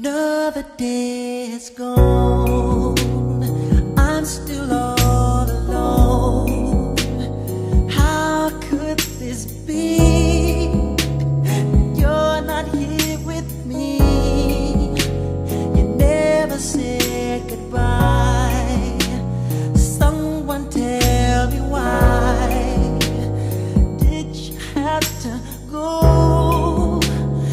Another day is gone. I'm still all alone. How could this be? You're not here with me. You never said goodbye. Someone tell me why did you have to go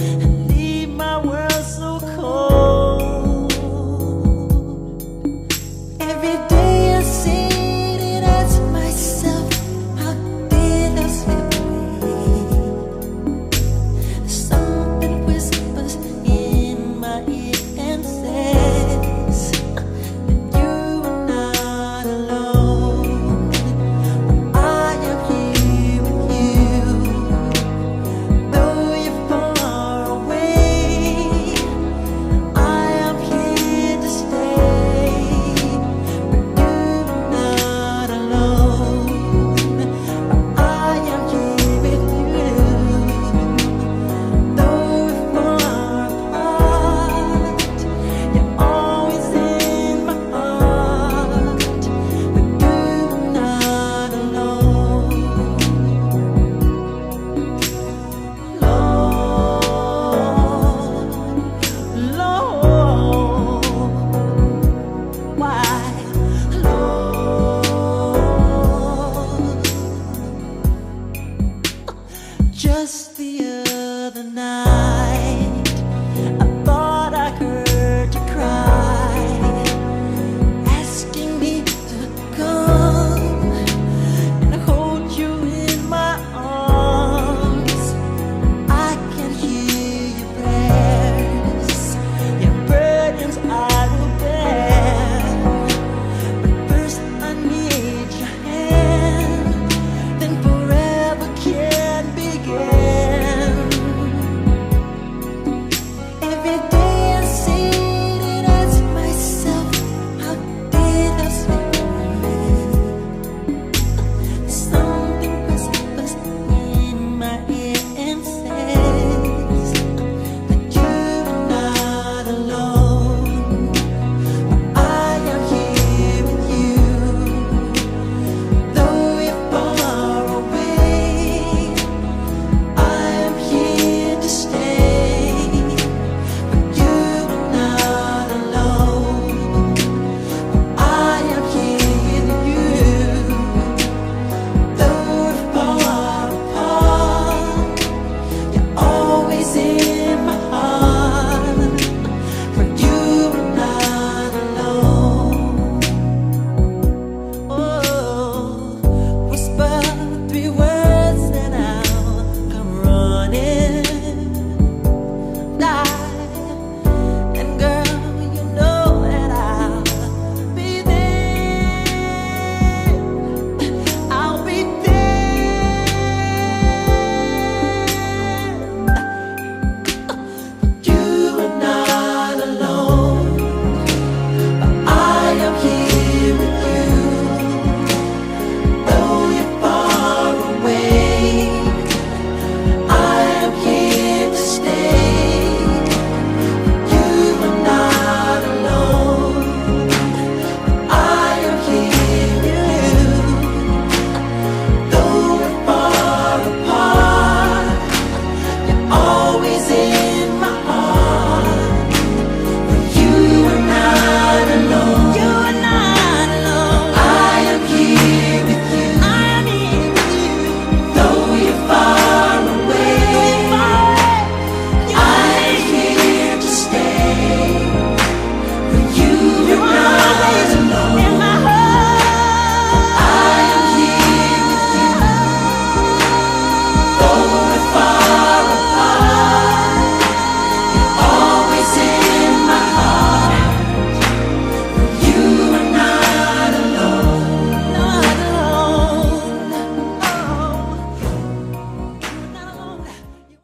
and leave my world so cold? Every day I sit and ask myself, how did I slip away? Something whispers in my ear and says that you are not alone. I am here with you. Though you're far away, I am here to stay. But you're not alone. I am here with you. Though we're far apart, you're always in my heart. But you're not alone. Lord, why, Lord? Just